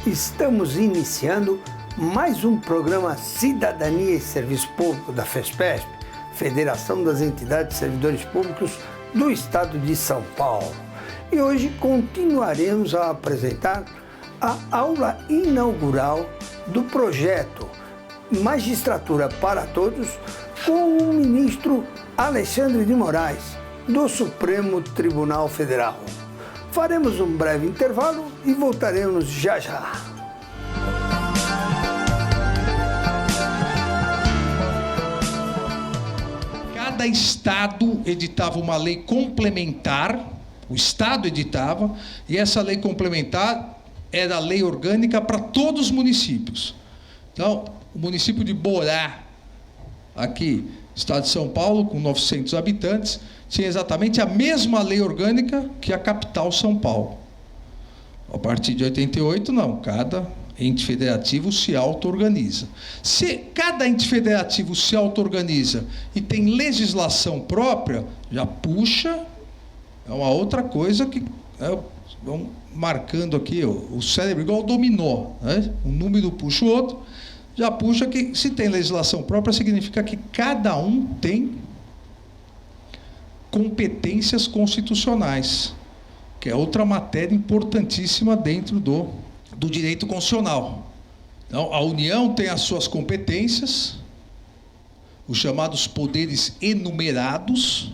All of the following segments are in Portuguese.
Estamos iniciando mais um programa Cidadania e Serviço Público da FESPESP, Federação das Entidades de Servidores Públicos do Estado de São Paulo. E hoje continuaremos a apresentar a aula inaugural do projeto Magistratura para Todos com o ministro Alexandre de Moraes, do Supremo Tribunal Federal. Faremos um breve intervalo e voltaremos já já. Cada estado editava uma lei complementar, o estado editava, e essa lei complementar era a lei orgânica para todos os municípios. Então, o município de Borá, aqui, estado de São Paulo, com 900 habitantes, tinha exatamente a mesma lei orgânica que a capital São Paulo. A partir de 88, não. Cada ente federativo se auto-organiza. Se cada ente federativo se auto-organiza e tem legislação própria, já puxa, é uma outra coisa que... vamos marcando aqui o cérebro igual o dominó, né? Um número puxa o outro, já puxa que, se tem legislação própria, significa que cada um tem competências constitucionais, que é outra matéria importantíssima dentro do direito constitucional. Então, a União tem as suas competências, os chamados poderes enumerados,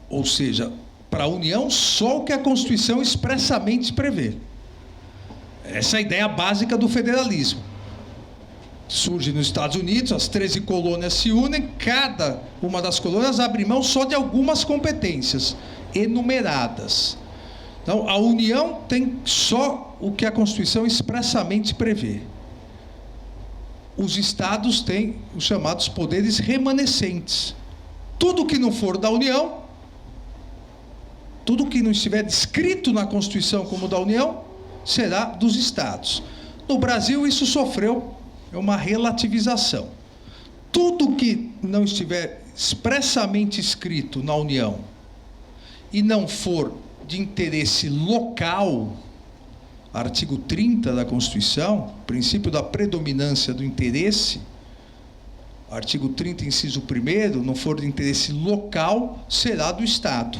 ou seja, para a União, só o que a Constituição expressamente prevê. Essa é a ideia básica do federalismo. Surge nos Estados Unidos, as 13 colônias se unem, cada uma das colônias abre mão só de algumas competências enumeradas. Então, a União tem só o que a Constituição expressamente prevê. Os estados têm os chamados poderes remanescentes. Tudo que não for da União, tudo que não estiver descrito na Constituição como da União, será dos estados. No Brasil, isso sofreu uma relativização. Tudo que não estiver expressamente escrito na União e não for de interesse local, artigo 30 da Constituição, princípio da predominância do interesse, artigo 30, inciso 1º, não for de interesse local, será do Estado.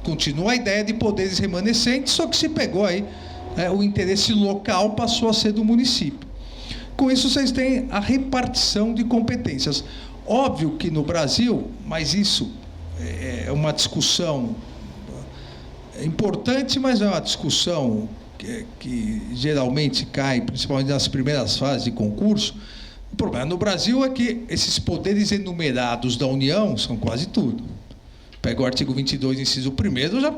Continua a ideia de poderes remanescentes, só que se pegou aí, o interesse local passou a ser do município. Com isso, vocês têm a repartição de competências. Óbvio que no Brasil, mas isso é uma discussão importante, mas é uma discussão que geralmente cai, principalmente nas primeiras fases de concurso. O problema no Brasil é que esses poderes enumerados da União são quase tudo. Pega o artigo 22, inciso 1º, já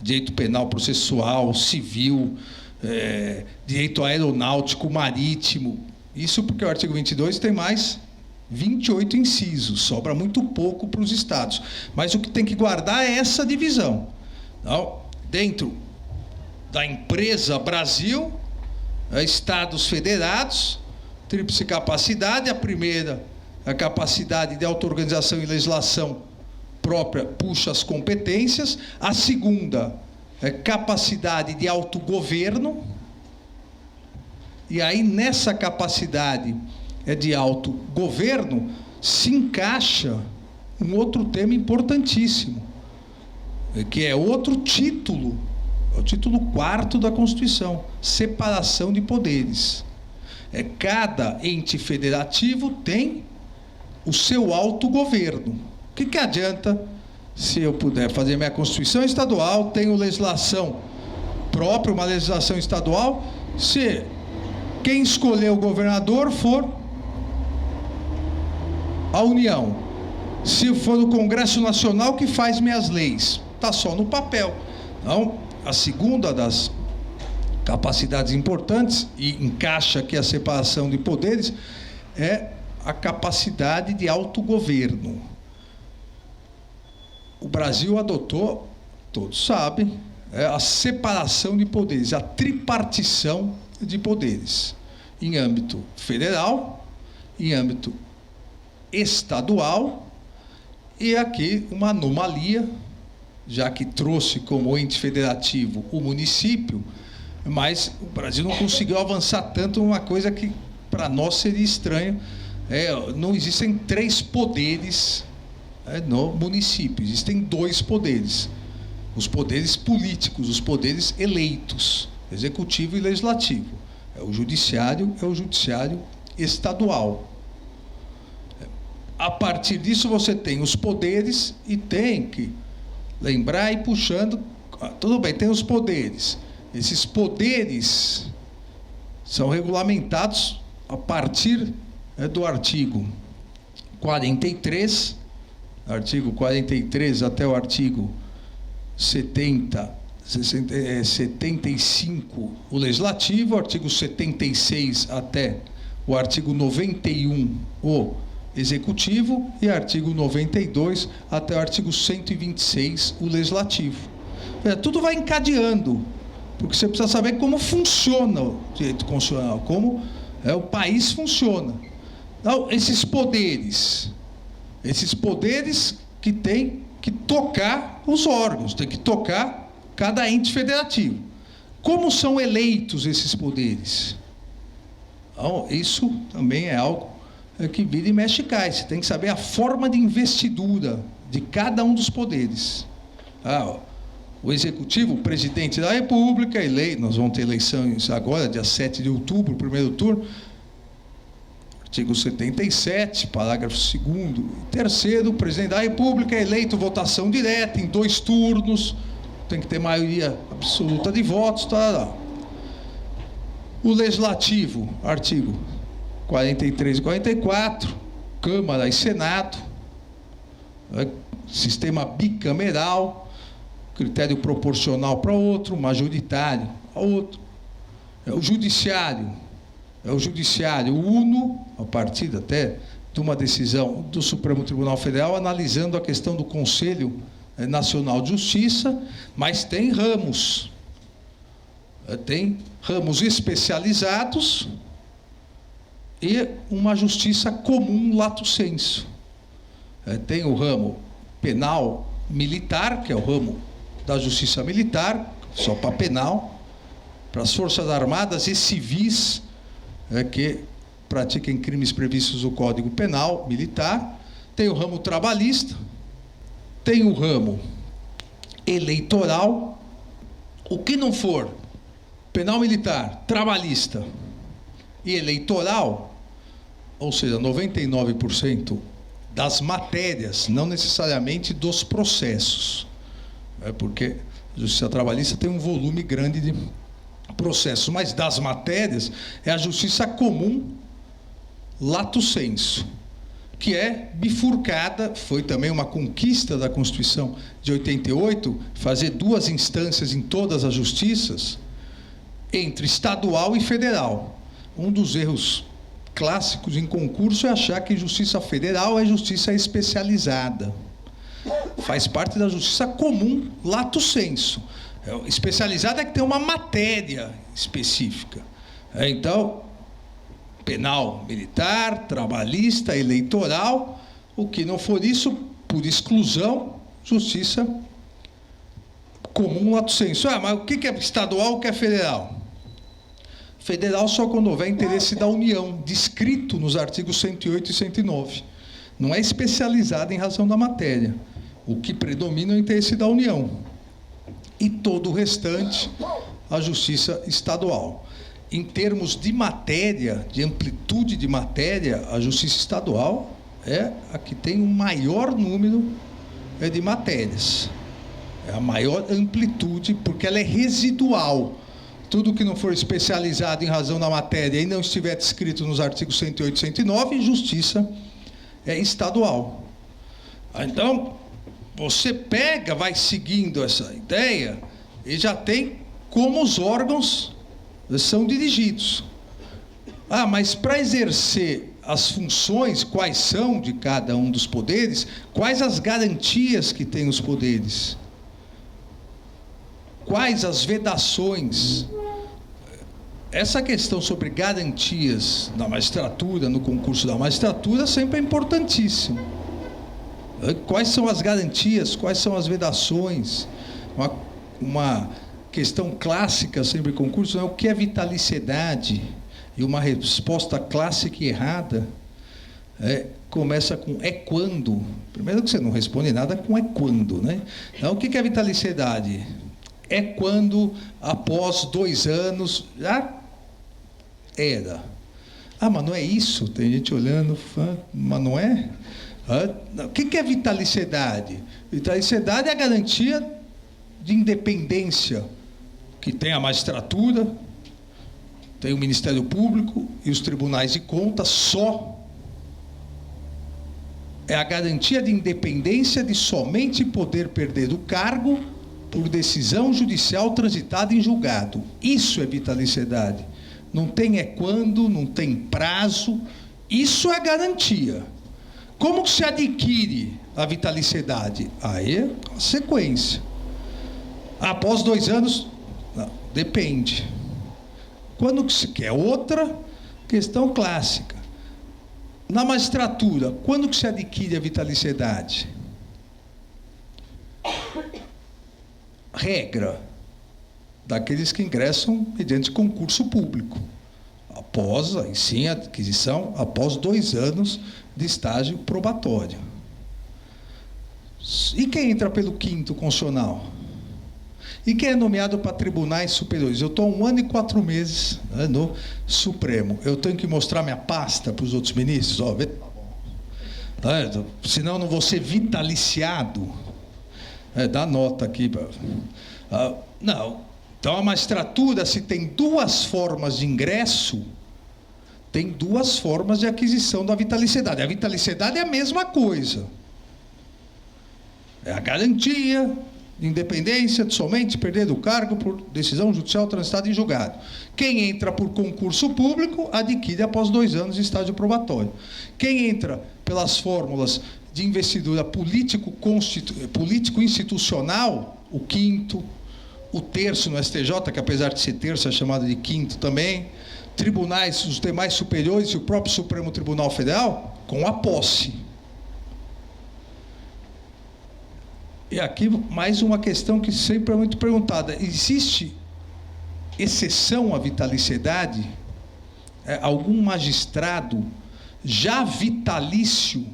direito penal processual, civil, direito aeronáutico, marítimo. Isso porque o artigo 22 tem mais 28 incisos, sobra muito pouco para os estados. Mas o que tem que guardar é essa divisão. Então, dentro da empresa Brasil, estados federados, tríplice capacidade. A primeira, a capacidade de auto-organização e legislação própria, puxa as competências. A segunda é capacidade de autogoverno. E aí, nessa capacidade de autogoverno, se encaixa um outro tema importantíssimo, que é outro título, é o título 4º da Constituição, separação de poderes. Cada ente federativo tem o seu autogoverno. O que adianta se eu puder fazer minha Constituição estadual, tenho legislação própria, uma legislação estadual, se quem escolher o governador for a União, se for o Congresso Nacional que faz minhas leis, está só no papel. Então, a segunda das capacidades importantes, e encaixa aqui a separação de poderes, é a capacidade de autogoverno. O Brasil adotou, todos sabem, a separação de poderes, a tripartição de poderes, em âmbito federal, em âmbito estadual, e aqui uma anomalia já que trouxe como ente federativo o município, mas o Brasil não conseguiu avançar tanto numa coisa que para nós seria estranho. Não existem 3 poderes no município, existem 2 poderes. Os poderes políticos, os poderes eleitos, executivo e legislativo. O judiciário estadual. A partir disso você tem os poderes e tem que lembrar e ir puxando. Tudo bem, tem os poderes. Esses poderes são regulamentados a partir do artigo 43, artigo 43 até o artigo 75, o legislativo, artigo 76 até o artigo 91, o executivo, e artigo 92 até o artigo 126, o legislativo. Tudo vai encadeando, porque você precisa saber como funciona o direito constitucional, como o país funciona. Então, esses poderes que têm que tocar os órgãos, tem que tocar cada ente federativo. Como são eleitos esses poderes? Então, isso também é algo que vira e mexe e cai. Você tem que saber a forma de investidura de cada um dos poderes. O executivo, o presidente da República, nós vamos ter eleições agora, dia 7 de outubro, primeiro turno. Artigo 77, parágrafo 2º e 3º, o presidente da República é eleito votação direta em 2 turnos, tem que ter maioria absoluta de votos. O legislativo, artigo 43 e 44, Câmara e Senado, sistema bicameral, critério proporcional para outro, majoritário para outro. O judiciário uno, a partir até de uma decisão do Supremo Tribunal Federal, analisando a questão do Conselho Nacional de Justiça, mas tem ramos especializados e uma justiça comum lato sensu. Tem o ramo penal militar, que é o ramo da justiça militar, só para penal, para as Forças Armadas e civis, que pratiquem crimes previstos no Código Penal Militar. Tem o ramo trabalhista, tem o ramo eleitoral. O que não for penal militar, trabalhista e eleitoral, ou seja, 99% das matérias, não necessariamente dos processos, porque a justiça trabalhista tem um volume grande de processos, mas das matérias é a justiça comum lato sensu, que é bifurcada. Foi também uma conquista da Constituição de 88, fazer 2 instâncias em todas as justiças, entre estadual e federal. Um dos erros clássicos em concurso é achar que justiça federal é justiça especializada. Faz parte da justiça comum lato sensu. Especializada é que tem uma matéria específica. Então, penal militar, trabalhista, eleitoral. O que não for isso, por exclusão, justiça comum lato sensu. Mas o que é estadual, o que é federal? Federal só quando houver interesse da União, descrito nos artigos 108 e 109. Não é especializada em razão da matéria. O que predomina é o interesse da União. E todo o restante, a justiça estadual. Em termos de matéria, de amplitude de matéria, a justiça estadual é a que tem o maior número de matérias. É a maior amplitude, porque ela é residual. Tudo que não for especializado em razão da matéria e não estiver descrito nos artigos 108 e 109, justiça estadual. Então, você vai seguindo essa ideia e já tem como os órgãos são dirigidos. Mas para exercer as funções, quais são de cada um dos poderes, quais as garantias que têm os poderes? Quais as vedações? Essa questão sobre garantias da magistratura, no concurso da magistratura, sempre é importantíssimo. Quais são as garantias, quais são as vedações? Uma questão clássica sempre em concurso é o que é vitaliciedade, e uma resposta clássica e errada começa com é quando. Primeiro que você não responde nada com é quando, né? Então, o que é vitaliciedade? É quando, após 2 anos, já era. Ah, mas não é isso? Tem gente olhando, mas não é? O que é vitaliciedade? Vitaliciedade é a garantia de independência que tem a magistratura, tem o Ministério Público e os tribunais de contas, só. É a garantia de independência de somente poder perder o cargo por decisão judicial transitada em julgado. Isso é vitaliciedade. Não tem quando, não tem prazo. Isso é garantia. Como que se adquire a vitaliciedade? Aí é a sequência. Após 2 anos, não, depende. Quando que se quer? Outra questão clássica. Na magistratura, quando que se adquire a vitaliciedade? Regra daqueles que ingressam mediante concurso público. Após, aí sim, a aquisição, após 2 anos de estágio probatório. E quem entra pelo 5º constitucional? E quem é nomeado para tribunais superiores? Eu estou 1 ano e 4 meses no Supremo. Eu tenho que mostrar minha pasta para os outros ministros? Senão eu não vou ser vitaliciado. Dá nota aqui. Não. Então, a magistratura, se tem 2 formas de ingresso, tem 2 formas de aquisição da vitaliciedade. A vitaliciedade é a mesma coisa. É a garantia de independência de somente perder o cargo por decisão judicial transitada em julgado. Quem entra por concurso público, adquire após 2 anos de estágio probatório. Quem entra pelas fórmulas de investidura político-institucional, o 5º, o 3º no STJ, que apesar de ser 3º é chamado de 5º também, tribunais, os demais superiores e o próprio Supremo Tribunal Federal, com a posse. E aqui mais uma questão que sempre é muito perguntada. Existe exceção à vitaliciedade? Algum magistrado já vitalício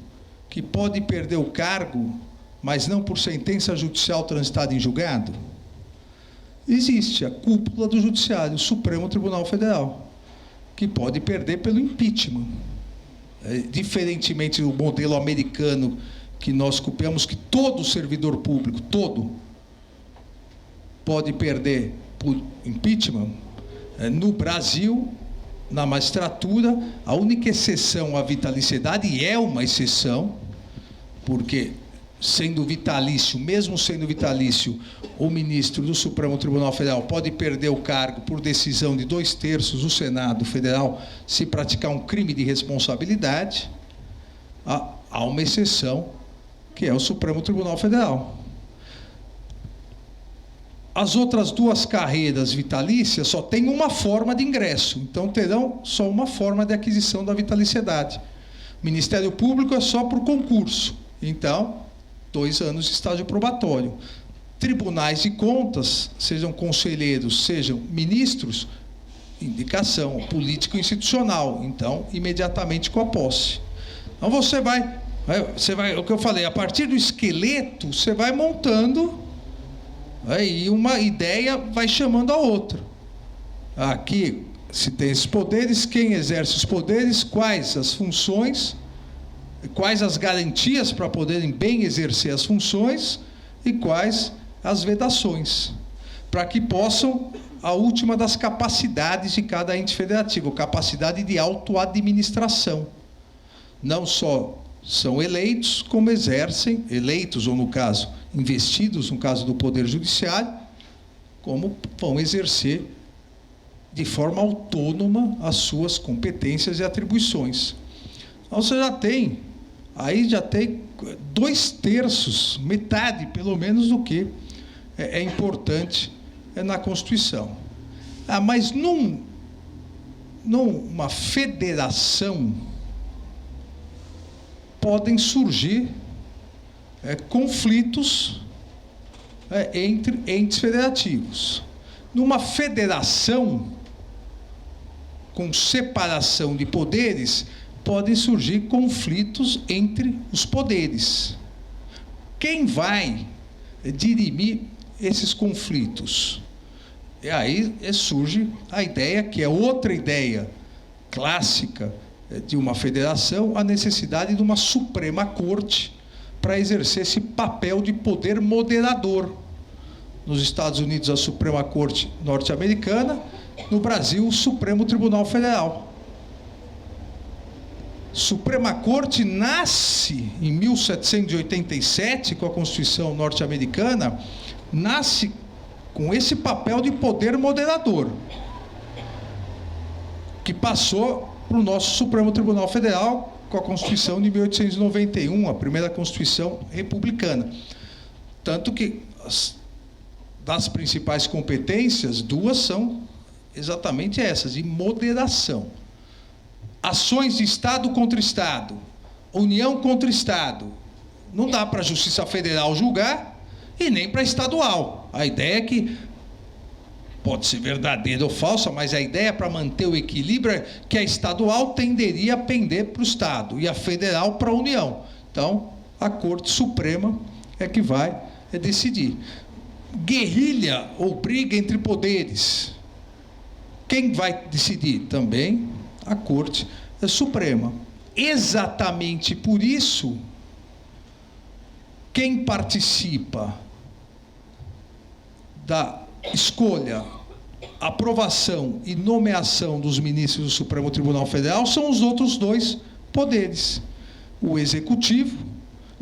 que pode perder o cargo, mas não por sentença judicial transitada em julgado? Existe a cúpula do Judiciário, o Supremo Tribunal Federal, que pode perder pelo impeachment. Diferentemente do modelo americano, que nós copiamos, que todo servidor público, todo, pode perder por impeachment. No Brasil, na magistratura, a única exceção à vitaliciedade, e é uma exceção, porque sendo vitalício, mesmo sendo vitalício, o ministro do Supremo Tribunal Federal pode perder o cargo por decisão de 2/3 do Senado Federal se praticar um crime de responsabilidade. Há uma exceção, que é o Supremo Tribunal Federal. As outras 2 carreiras vitalícias só têm uma forma de ingresso, então terão só uma forma de aquisição da vitaliciedade. Ministério Público é só por concurso, então 2 anos de estágio probatório. Tribunais de contas, sejam conselheiros, sejam ministros, indicação político-institucional, então imediatamente com a posse. Então você vai, o que eu falei, a partir do esqueleto, você vai montando, e uma ideia vai chamando a outra. Aqui se tem esses poderes, quem exerce os poderes, quais as funções, quais as garantias para poderem bem exercer as funções e quais as vedações, para que possam, a última das capacidades de cada ente federativo, capacidade de autoadministração. Não só são eleitos, como exercem, eleitos ou, no caso, investidos, no caso do Poder Judiciário, como vão exercer de forma autônoma as suas competências e atribuições. Então, você já tem 2/3, metade, pelo menos, do que é importante na Constituição. Mas numa federação podem surgir conflitos entre entes federativos. Numa federação com separação de poderes, podem surgir conflitos entre os poderes. Quem vai dirimir esses conflitos? E aí surge a ideia, que é outra ideia clássica de uma federação, a necessidade de uma Suprema Corte para exercer esse papel de poder moderador. Nos Estados Unidos, a Suprema Corte norte-americana; no Brasil, o Supremo Tribunal Federal. Suprema Corte nasce em 1787, com a Constituição norte-americana, nasce com esse papel de poder moderador, que passou para o nosso Supremo Tribunal Federal com a Constituição de 1891, a primeira Constituição republicana. Tanto que das principais competências, duas são exatamente essas, de moderação. Ações de Estado contra Estado, União contra Estado. Não dá para a Justiça Federal julgar e nem para a estadual. A ideia é que, pode ser verdadeira ou falsa, mas a ideia para manter o equilíbrio é que a estadual tenderia a pender para o Estado e a federal para a União. Então, a Corte Suprema é que vai decidir. Guerrilha ou briga entre poderes, quem vai decidir? Também a Corte Suprema. Exatamente por isso, quem participa da escolha, aprovação e nomeação dos ministros do Supremo Tribunal Federal são os outros dois poderes, o Executivo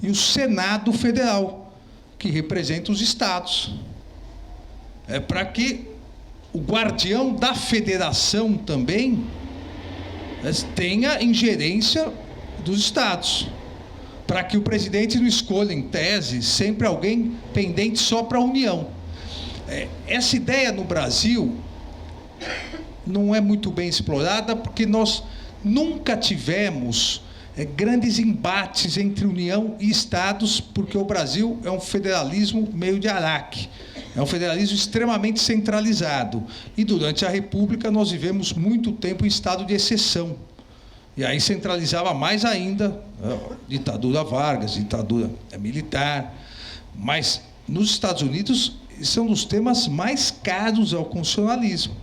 e o Senado Federal, que representa os estados. É para que o guardião da federação também tenha ingerência dos estados, para que o presidente não escolha, em tese, sempre alguém pendente só para a União. Essa ideia no Brasil não é muito bem explorada, porque nós nunca tivemos grandes embates entre União e Estados, porque o Brasil é um federalismo meio de Araque, é um federalismo extremamente centralizado, e durante a República nós vivemos muito tempo em estado de exceção, e aí centralizava mais ainda, ditadura Vargas, ditadura militar. Mas nos Estados Unidos, esse é um dos temas mais caros ao constitucionalismo.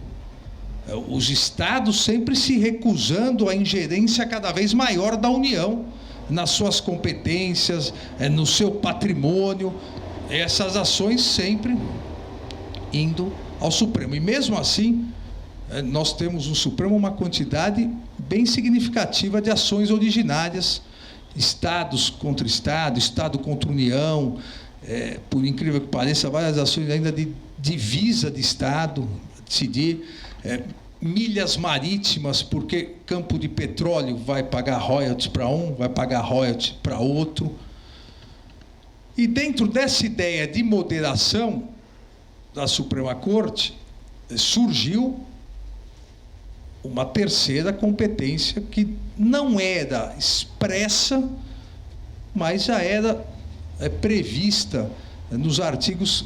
Os estados sempre se recusando à ingerência cada vez maior da União nas suas competências, no seu patrimônio, essas ações sempre indo ao Supremo. E mesmo assim, nós temos no Supremo uma quantidade bem significativa de ações originárias, estados contra estado, estado contra União, por incrível que pareça, várias ações ainda de divisa de estado, decidir, milhas marítimas, porque campo de petróleo vai pagar royalties para um, vai pagar royalties para outro. E dentro dessa ideia de moderação da Suprema Corte, surgiu uma terceira competência que não era expressa, mas já era prevista nos artigos,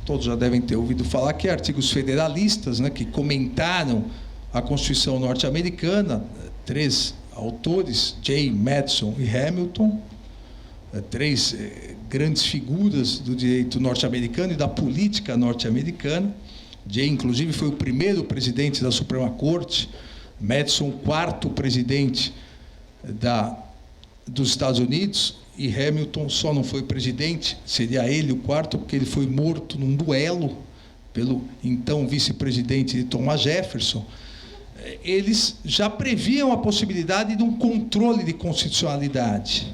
todos já devem ter ouvido falar, que artigos federalistas, que comentaram a Constituição norte-americana, 3 autores, Jay, Madison e Hamilton, 3 grandes figuras do direito norte-americano e da política norte-americana. Jay, inclusive, foi o primeiro presidente da Suprema Corte, Madison, o 4º presidente dos Estados Unidos, e Hamilton só não foi presidente, seria ele o 4º, porque ele foi morto num duelo pelo então vice-presidente de Thomas Jefferson. Eles já previam a possibilidade de um controle de constitucionalidade,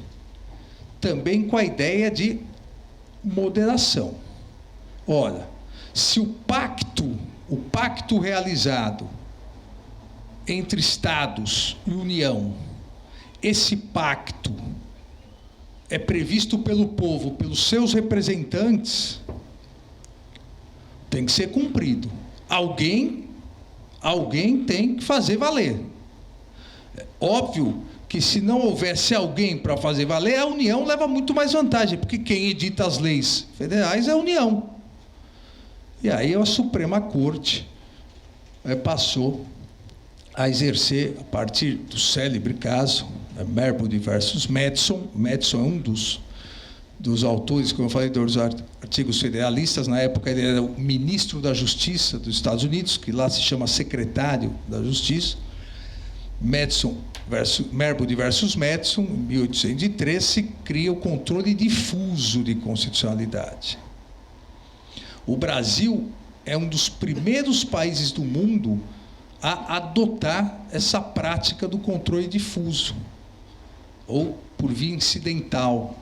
também com a ideia de moderação. Ora, se o pacto realizado entre Estados e União, esse pacto é previsto pelo povo, pelos seus representantes, tem que ser cumprido. Alguém tem que fazer valer. Óbvio que se não houvesse alguém para fazer valer, a União leva muito mais vantagem, porque quem edita as leis federais é a União. E aí a Suprema Corte passou a exercer, a partir do célebre caso, Marbury versus Madison. Madison é um dos autores, como eu falei, dos artigos federalistas. Na época ele era o ministro da Justiça dos Estados Unidos, que lá se chama secretário da Justiça. Marbury versus Madison, em 1803, se cria o controle difuso de constitucionalidade. O Brasil é um dos primeiros países do mundo a adotar essa prática do controle difuso, ou por via incidental.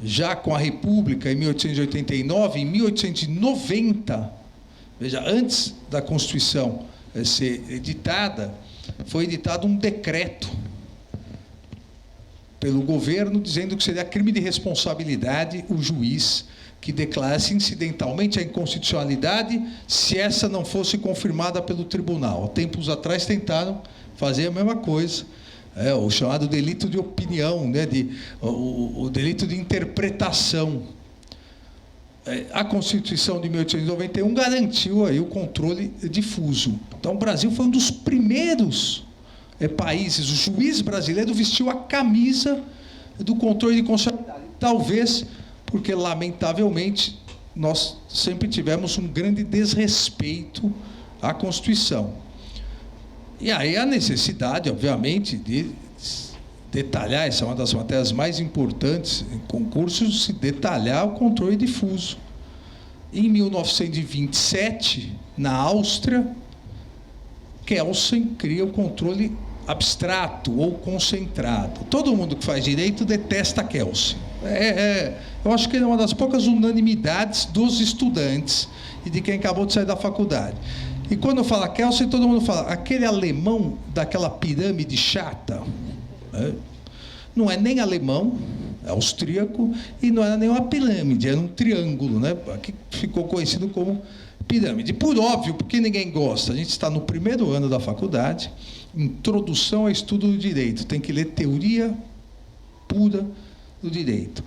Já com a República, em 1889, em 1890, veja, antes da Constituição ser editada, foi editado um decreto pelo governo dizendo que seria crime de responsabilidade o juiz que declarasse incidentalmente a inconstitucionalidade se essa não fosse confirmada pelo tribunal. Há tempos atrás tentaram fazer a mesma coisa, o chamado delito de opinião, né, o delito de interpretação. A Constituição de 1891 garantiu aí o controle difuso. Então, o Brasil foi um dos primeiros países. O juiz brasileiro vestiu a camisa do controle de constitucionalidade. Talvez porque, lamentavelmente, nós sempre tivemos um grande desrespeito à Constituição. E aí a necessidade, obviamente, de detalhar, essa é uma das matérias mais importantes em concursos, se detalhar o controle difuso. Em 1927, na Áustria, Kelsen cria o controle abstrato ou concentrado. Todo mundo que faz direito detesta Kelsen. Eu acho que é uma das poucas unanimidades dos estudantes e de quem acabou de sair da faculdade. E quando fala Kelsen, todo mundo fala, aquele alemão daquela pirâmide chata, não é nem alemão, é austríaco, e não era nem uma pirâmide, era um triângulo, né, que ficou conhecido como pirâmide. Por óbvio, porque ninguém gosta. A gente está no primeiro ano da faculdade, introdução ao estudo do direito, tem que ler teoria pura do direito.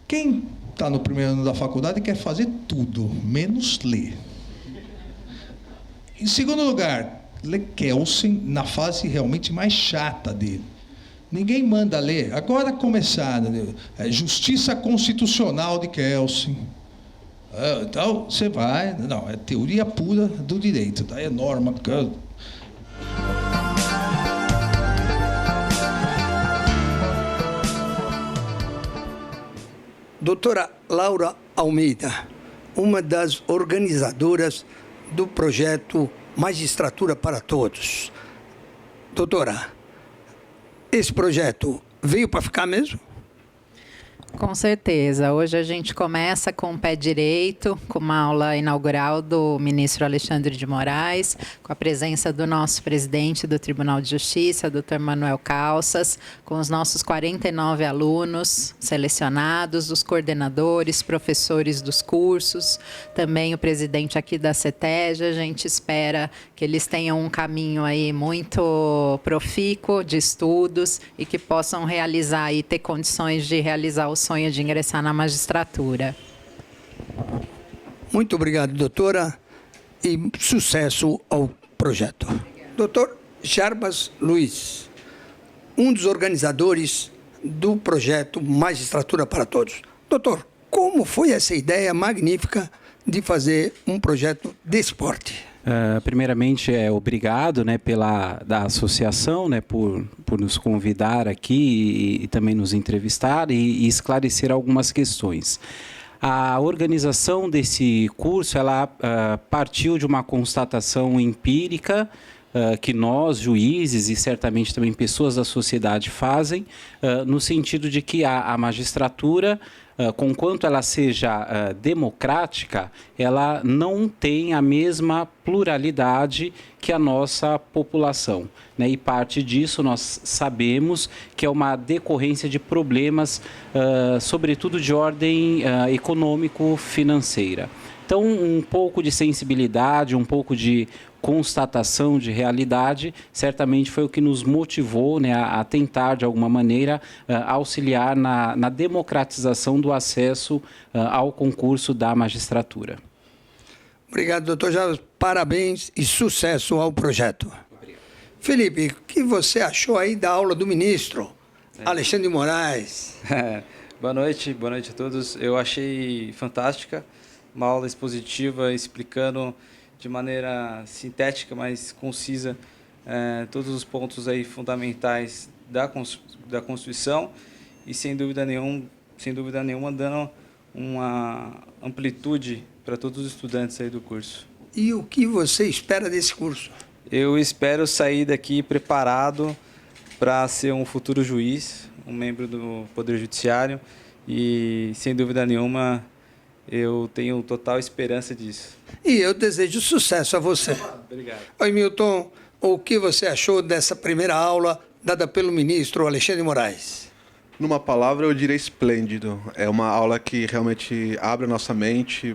Quem está no primeiro ano da faculdade quer fazer tudo, menos ler. Em segundo lugar, lê Kelsen na fase realmente mais chata dele. Ninguém manda ler. Agora começaram, Justiça Constitucional de Kelsen. Então, você vai... Não, é teoria pura do direito. Daí é norma... Doutora Laura Almeida, uma das organizadoras do projeto Magistratura para Todos. Doutora, esse projeto veio para ficar mesmo? Com certeza. Hoje a gente começa com o pé direito, com uma aula inaugural do ministro Alexandre de Moraes, com a presença do nosso presidente do Tribunal de Justiça, Dr. Manuel Calças, com os nossos 49 alunos selecionados, os coordenadores, professores dos cursos, também o presidente aqui da CETEG. A gente espera que eles tenham um caminho aí muito profícuo de estudos e que possam realizar e ter condições de realizar o sonho de ingressar na magistratura. Muito obrigado, doutora, e sucesso ao projeto. Doutor Jarbas Luiz, um dos organizadores do projeto Magistratura para Todos. Doutor, como foi essa ideia magnífica de fazer um projeto desse porte? Primeiramente, obrigado, né, da associação, né, por nos convidar aqui e também nos entrevistar e esclarecer algumas questões. A organização desse curso, ela partiu de uma constatação empírica que nós, juízes e certamente também pessoas da sociedade fazem, no sentido de que a magistratura, conquanto ela seja democrática, ela não tem a mesma pluralidade que a nossa população, né? E parte disso nós sabemos que é uma decorrência de problemas, sobretudo de ordem econômico-financeira. Então, um pouco de sensibilidade, um pouco de constatação de realidade, certamente foi o que nos motivou, né, a tentar, de alguma maneira, auxiliar na democratização do acesso ao concurso da magistratura. Obrigado, doutor Jarbas. Parabéns e sucesso ao projeto. Obrigado. Felipe, o que você achou aí da aula do ministro Alexandre de Moraes? Boa noite a todos. Eu achei fantástica, uma aula expositiva, explicando de maneira sintética, mas concisa, todos os pontos aí fundamentais da Constituição e, sem dúvida nenhuma, dando uma amplitude para todos os estudantes aí do curso. E o que você espera desse curso? Eu espero sair daqui preparado para ser um futuro juiz, um membro do Poder Judiciário e, sem dúvida nenhuma, eu tenho total esperança disso. E eu desejo sucesso a você. Obrigado. Oi, Milton, o que você achou dessa primeira aula dada pelo ministro Alexandre de Moraes? Numa palavra, eu diria esplêndido. É uma aula que realmente abre a nossa mente,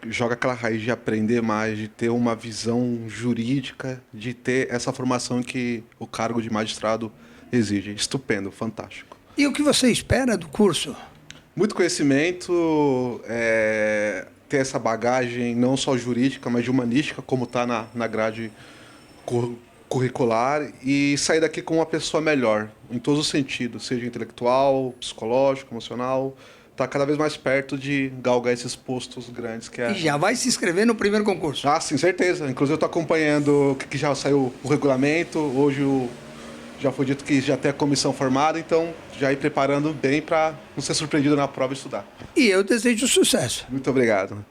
joga aquela raiz de aprender mais, de ter uma visão jurídica, de ter essa formação que o cargo de magistrado exige. Estupendo, fantástico. E o que você espera do curso? Muito conhecimento, ter essa bagagem não só jurídica, mas de humanística, como está na grade curricular, e sair daqui com uma pessoa melhor, em todos os sentidos, seja intelectual, psicológico, emocional, está cada vez mais perto de galgar esses postos grandes que é. E já vai se inscrever no primeiro concurso? Ah, sim, certeza. Inclusive eu estou acompanhando que já saiu o regulamento, hoje já foi dito que já tem a comissão formada, então já ir preparando bem para não ser surpreendido na prova e estudar. E eu desejo sucesso. Muito obrigado.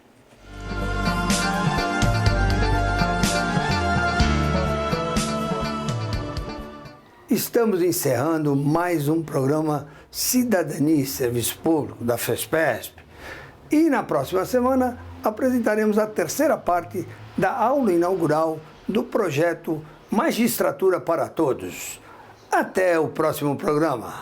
Estamos encerrando mais um programa Cidadania e Serviço Público da FESPESP. E na próxima semana apresentaremos a terceira parte da aula inaugural do projeto Magistratura para Todos. Até o próximo programa.